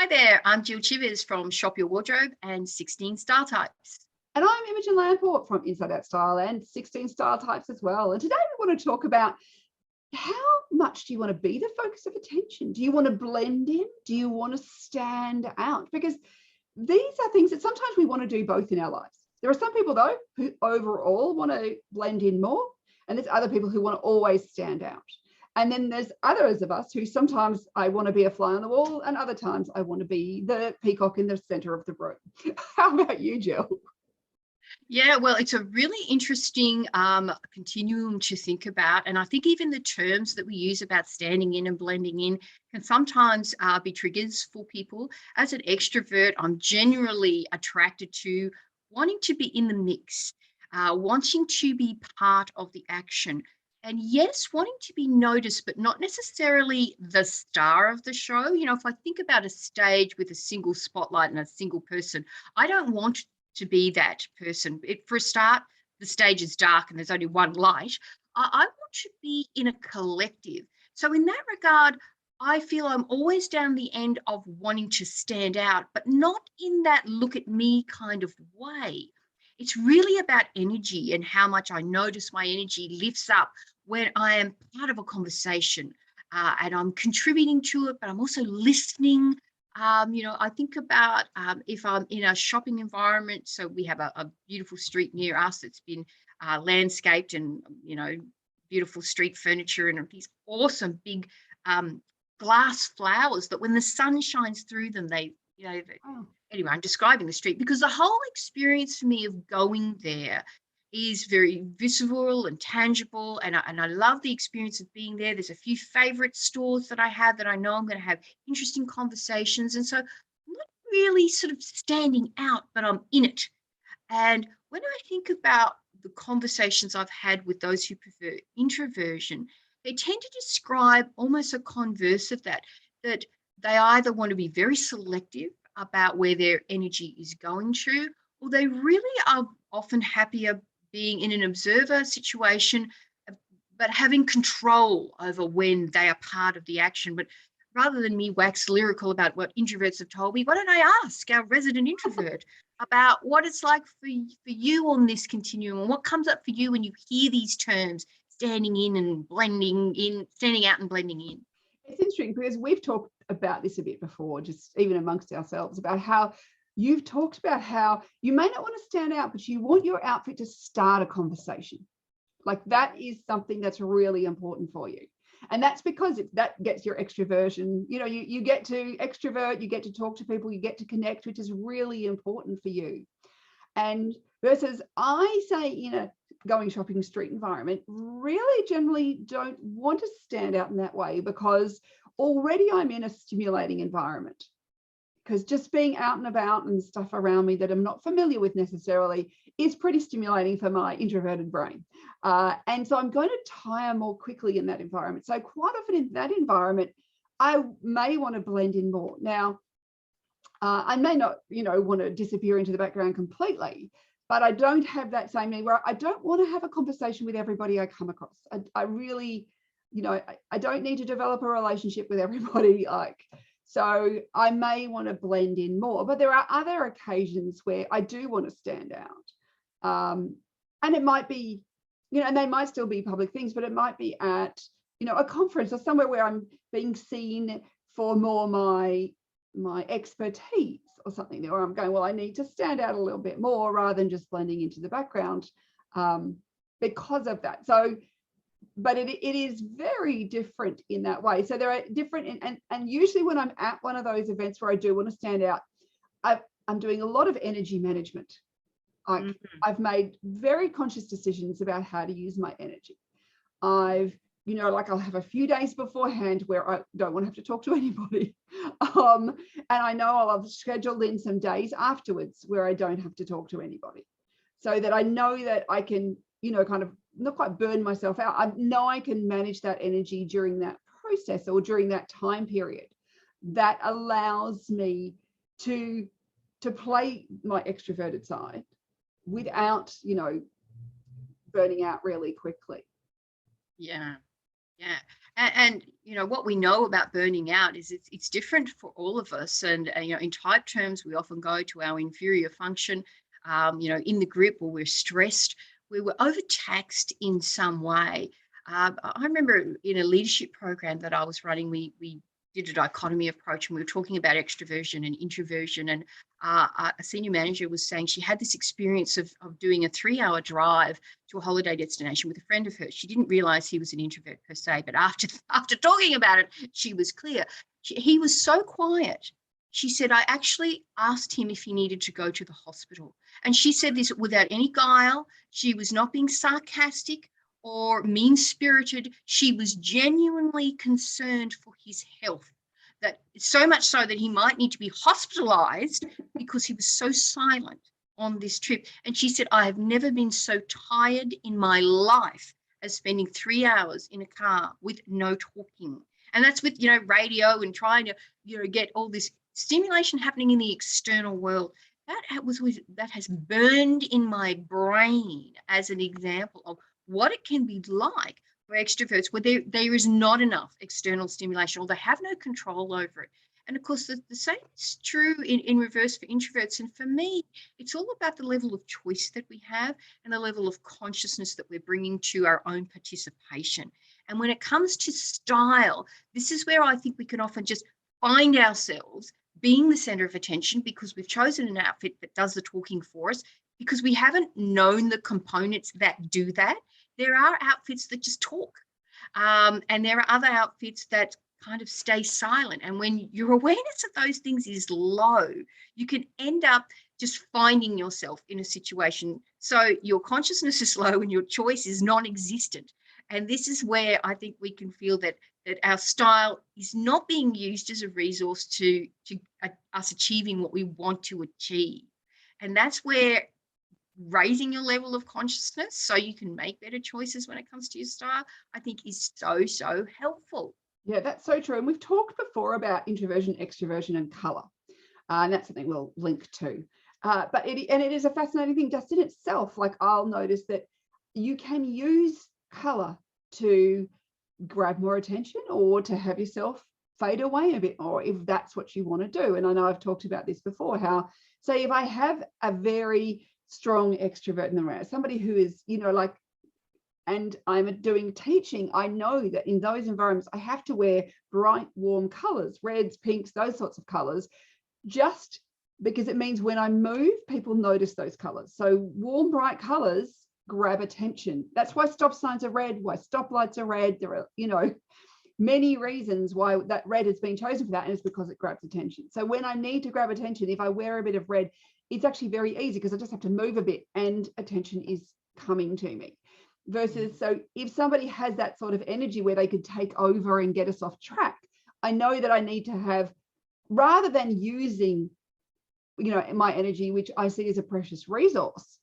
Hi there, I'm Jill Chivers from Shop Your Wardrobe and 16 Style Types. And I'm Imogen Lamport from Inside Out Style and 16 Style Types as well. And today we want to talk about how much do you want to be the focus of attention? Do you want to blend in? Do you want to stand out? Because these are things that sometimes we want to do both in our lives. There are some people, though, who overall want to blend in more, and there's other people who want to always stand out. And then there's others of us who sometimes I want to be a fly on the wall, and other times I want to be the peacock in the center of the room. How about you, Jill? Yeah, well, it's a really interesting continuum to think about. And I think even the terms that we use about standing in and blending in can sometimes be triggers for people. As an extrovert, I'm generally attracted to wanting to be in the mix, wanting to be part of the action. And yes, wanting to be noticed, but not necessarily the star of the show. You know, if I think about a stage with a single spotlight and a single person, I don't want to be that person. For a start, the stage is dark and there's only one light. I want to be in a collective. So in that regard, I feel I'm always down the end of wanting to stand out, but not in that look at me kind of way. It's really about energy and how much I notice my energy lifts up when I am part of a conversation and I'm contributing to it, but I'm also listening. I think about if I'm in a shopping environment. So we have a beautiful street near us that's been landscaped and, beautiful street furniture and these awesome big glass flowers that when the sun shines through them, Oh. Anyway, I'm describing the street because the whole experience for me of going there is very visceral and tangible. And I love the experience of being there. There's a few favorite stores that I have that I know I'm going to have interesting conversations. And so I'm not really sort of standing out, but I'm in it. And when I think about the conversations I've had with those who prefer introversion, they tend to describe almost a converse of that they either want to be very selective about where their energy is going to, or they really are often happier being in an observer situation, but having control over when they are part of the action. But rather than me wax lyrical about what introverts have told me, why don't I ask our resident introvert about what it's like for you on this continuum, and what comes up for you when you hear these terms, standing in and blending in, standing out and blending in? It's interesting because we've talked about this a bit before, just even amongst ourselves, about how you've talked about how you may not want to stand out, but you want your outfit to start a conversation. Like that is something that's really important for you. And that's because that gets your extroversion. You get to extrovert, you get to talk to people, you get to connect, which is really important for you. And versus I say in a going shopping street environment, really generally don't want to stand out in that way because already I'm in a stimulating environment. Because just being out and about and stuff around me that I'm not familiar with necessarily is pretty stimulating for my introverted brain. And so I'm going to tire more quickly in that environment. So quite often in that environment, I may want to blend in more. Now, I may not, want to disappear into the background completely, but I don't have that same need where I don't want to have a conversation with everybody I come across. I really, I don't need to develop a relationship with everybody. So I may want to blend in more, but there are other occasions where I do want to stand out. And it might be, and they might still be public things, but it might be at, a conference or somewhere where I'm being seen for more my expertise or something, or I'm going, well, I need to stand out a little bit more rather than just blending into the background because of that. So, but it is very different in that way. So there are different, and usually when I'm at one of those events where I do want to stand out, I'm doing a lot of energy management. I've made very conscious decisions about how to use my energy. I'll have a few days beforehand where I don't want to have to talk to anybody. And I know I'll have scheduled in some days afterwards where I don't have to talk to anybody, so that I know that I can, kind of not quite burn myself out. I know I can manage that energy during that process or during that time period. That allows me to play my extroverted side without, burning out really quickly. Yeah. Yeah. And you know what we know about burning out is it's different for all of us. And you know, in type terms, we often go to our inferior function. You know, in the grip, or we're stressed, we were overtaxed in some way. I remember in a leadership program that I was running, we did a dichotomy approach, and we were talking about extroversion and introversion. And a senior manager was saying she had this experience of doing a 3-hour drive to a holiday destination with a friend of hers. She didn't realize he was an introvert per se, but after talking about it, she was clear. He was so quiet. She said, I actually asked him if he needed to go to the hospital. And she said this without any guile. She was not being sarcastic or mean-spirited. She was genuinely concerned for his health, that so much so that he might need to be hospitalized because he was so silent on this trip. And she said, I have never been so tired in my life as spending 3 hours in a car with no talking. And that's with, you know, radio and trying to, you know, get all this stimulation happening in the external world. That has burned in my brain as an example of what it can be like for extroverts where there is not enough external stimulation, or they have no control over it. And of course, the same is true in reverse for introverts. And for me, it's all about the level of choice that we have and the level of consciousness that we're bringing to our own participation. And when it comes to style, this is where I think we can often just find ourselves being the center of attention because we've chosen an outfit that does the talking for us, because we haven't known the components that do that. There are outfits that just talk. And there are other outfits that kind of stay silent. And when your awareness of those things is low, you can end up just finding yourself in a situation. So your consciousness is low and your choice is non-existent. And this is where I think we can feel that our style is not being used as a resource to us achieving what we want to achieve. And that's where raising your level of consciousness so you can make better choices when it comes to your style, I think is so helpful. Yeah, that's so true. And we've talked before about introversion, extroversion, and color. And that's something we'll link to. But it is a fascinating thing just in itself. Like, I'll notice that you can use color to grab more attention or to have yourself fade away a bit more if that's what you want to do. And I know I've talked about this before, how, say, if I have a very strong extrovert in the room, somebody who is, you know, like, and I'm doing teaching, I know that in those environments, I have to wear bright, warm colors, reds, pinks, those sorts of colors, just because it means when I move, people notice those colors. So warm, bright colors grab attention. That's why stop signs are red, why stoplights are red. There are, you know, many reasons why that red has been chosen for that, and it's because it grabs attention. So when I need to grab attention, if I wear a bit of red, it's actually very easy because I just have to move a bit and attention is coming to me. Versus, so if somebody has that sort of energy where they could take over and get us off track, I know that I need to have, rather than using, you know, my energy, which I see as a precious resource,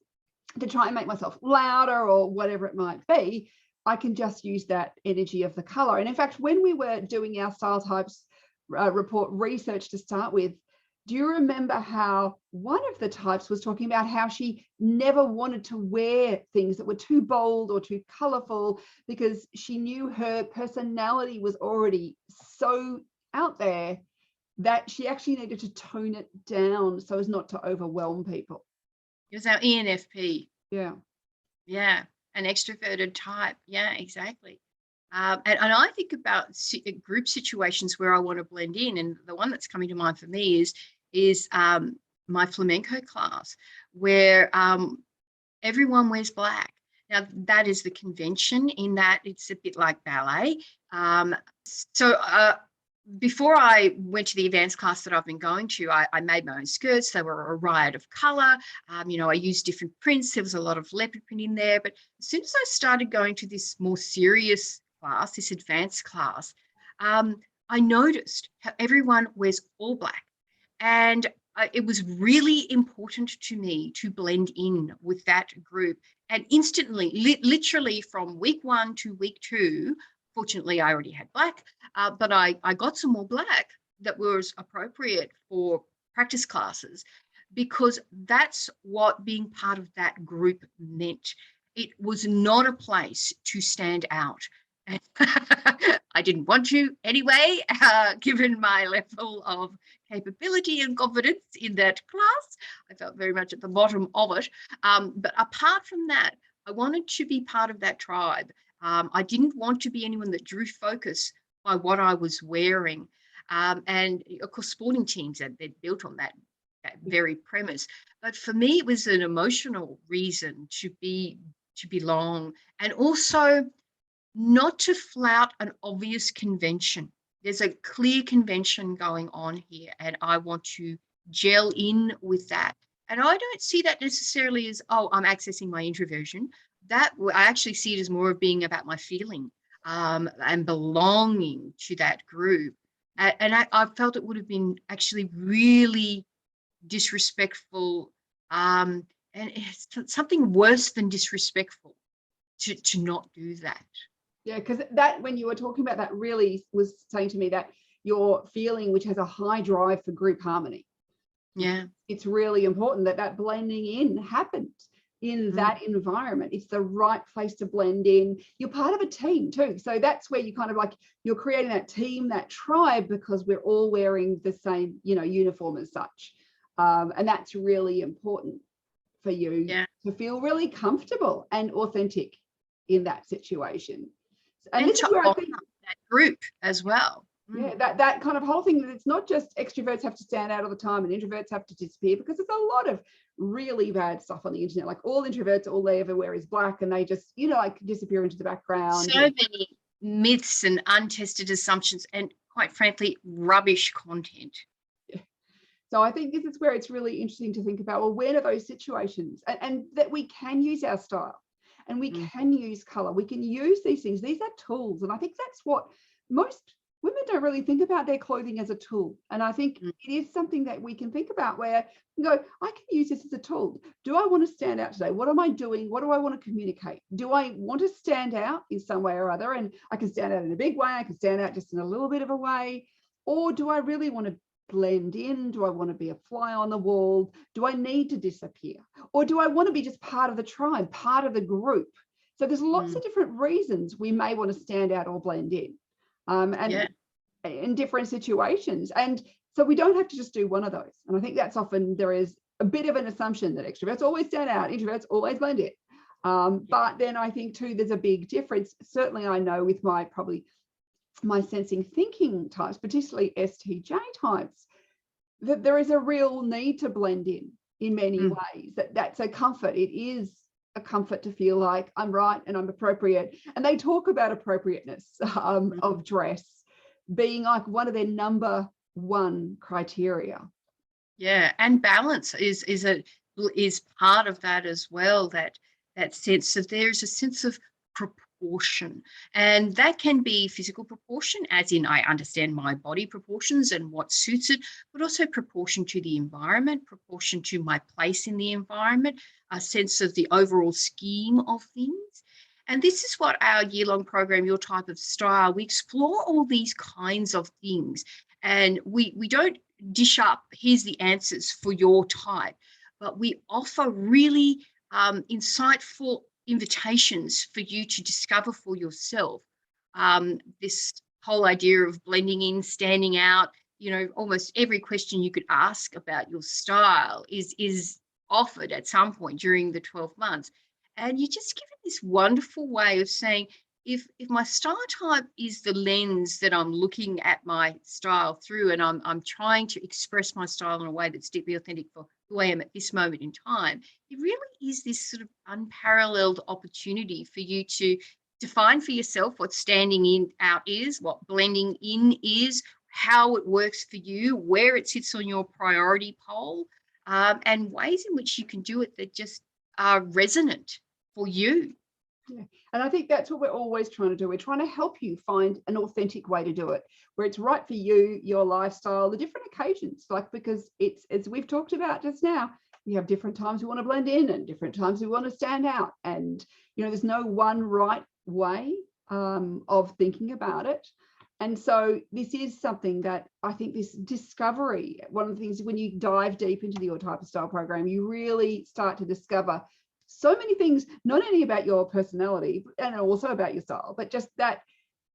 to try and make myself louder or whatever it might be, I can just use that energy of the color. And in fact, when we were doing our style types report research to start with, do you remember how one of the types was talking about how she never wanted to wear things that were too bold or too colorful because she knew her personality was already so out there that she actually needed to tone it down so as not to overwhelm people? It was our ENFP. Yeah. Yeah, an extroverted type. Yeah, exactly. And I think about group situations where I want to blend in, and the one that's coming to mind for me is my flamenco class, where everyone wears black. Now, that is the convention in that it's a bit like ballet. So before I went to the advanced class that I've been going to, I made my own skirts. They were a riot of color. You know, I used different prints. There was a lot of leopard print in there. But as soon as I started going to this more serious class, this advanced class, I noticed how everyone wears all black. And it was really important to me to blend in with that group. And instantly, literally from week 1 to week 2, fortunately, I already had black, but I got some more black that was appropriate for practice classes, because that's what being part of that group meant. It was not a place to stand out. I didn't want to anyway, given my level of capability and confidence in that class. I felt very much at the bottom of it. But apart from that, I wanted to be part of that tribe. I didn't want to be anyone that drew focus by what I was wearing. And of course, sporting teams, they're built on that very premise. But for me, it was an emotional reason to belong, and also not to flout an obvious convention. There's a clear convention going on here, and I want to gel in with that. And I don't see that necessarily as, oh, I'm accessing my introversion. I actually see it as more of being about my feeling, and belonging to that group. And I felt it would have been actually really disrespectful, and it's something worse than disrespectful to not do that. Yeah, because that, when you were talking about that, really was saying to me that your feeling, which has a high drive for group harmony. Yeah. It's really important that that blending in happens in that environment. It's the right place to blend in. You're part of a team too. So that's where you kind of like, you're creating that team, that tribe, because we're all wearing the same, uniform as such. And that's really important for you to feel really comfortable and authentic in that situation. And this is where I think that group as well. Yeah, that kind of whole thing, that it's not just extroverts have to stand out all the time and introverts have to disappear, because there's a lot of really bad stuff on the internet. Like, all introverts, all they ever wear is black, and they just, like, disappear into the background. So many myths and untested assumptions, and quite frankly, rubbish content. Yeah. So I think this is where it's really interesting to think about, well, when are those situations, and that we can use our style, and we can use color. We can use these things. These are tools. And I think that's what most women don't really think about, their clothing as a tool. And I think it is something that we can think about, where you go, I can use this as a tool. Do I want to stand out today? What am I doing? What do I want to communicate? Do I want to stand out in some way or other? And I can stand out in a big way. I can stand out just in a little bit of a way. Or do I really want to blend in? Do I want to be a fly on the wall? Do I need to disappear? Or do I want to be just part of the tribe, part of the group? So there's lots of different reasons we may want to stand out or blend in. And in different situations. And so we don't have to just do one of those. And I think that's often, there is a bit of an assumption that extroverts always stand out, introverts always blend in. But then I think too, there's a big difference. Certainly I know with my sensing thinking types, particularly STJ types, that there is a real need to blend in many ways. That's a comfort. It is a comfort to feel like I'm right and I'm appropriate. And they talk about appropriateness of dress being like one of their number one criteria. Yeah, and balance is part of that as well. That sense of, there's a sense of proportion, and that can be physical proportion, as in I understand my body proportions and what suits it, but also proportion to the environment, proportion to my place in the environment, a sense of the overall scheme of things. And this is what our year-long program, Your Type of Style, we explore all these kinds of things. And we don't dish up, here's the answers for your type, but we offer really insightful invitations for you to discover for yourself. This whole idea of blending in, standing out, almost every question you could ask about your style is offered at some point during the 12 months. And you just give it this wonderful way of saying, if my style type is the lens that I'm looking at my style through, and I'm trying to express my style in a way that's deeply authentic for who I am at this moment in time, it really is this sort of unparalleled opportunity for you to define for yourself what standing out is, what blending in is, how it works for you, where it sits on your priority pole, and ways in which you can do it that just are resonant for you. Yeah. And I think that's what we're always trying to do. We're trying to help you find an authentic way to do it, where it's right for you, your lifestyle, the different occasions, because it's, as we've talked about just now, we have different times we want to blend in and different times we want to stand out. And, there's no one right way of thinking about it. And so this is something that I think, this discovery, one of the things when you dive deep into the Your Type of Style program, you really start to discover so many things, not only about your personality and also about your style, but just that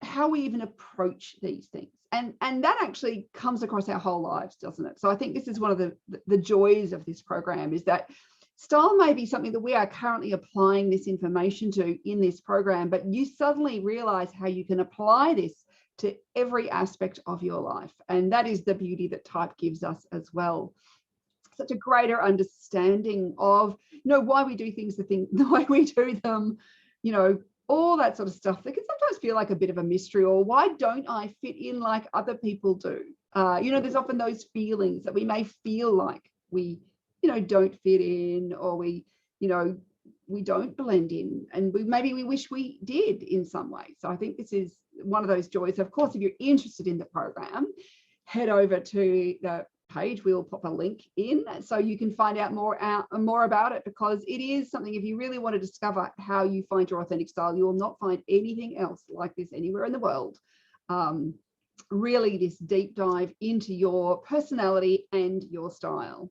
how we even approach these things. And that actually comes across our whole lives, doesn't it? So I think this is one of the joys of this program, is that style may be something that we are currently applying this information to in this program, but you suddenly realize how you can apply this to every aspect of your life. And that is the beauty that type gives us as well. Such a greater understanding of, why we do things, the way we do them, all that sort of stuff that can sometimes feel like a bit of a mystery, or why don't I fit in like other people do? There's often those feelings that we may feel like we, don't fit in, or we don't blend in, and maybe we wish we did in some way. So I think this is one of those joys. Of course, if you're interested in the program, head over to the page. We'll pop a link in so you can find out more about it, because it is something, if you really want to discover how you find your authentic style, you will not find anything else like this anywhere in the world. Really, this deep dive into your personality and your style.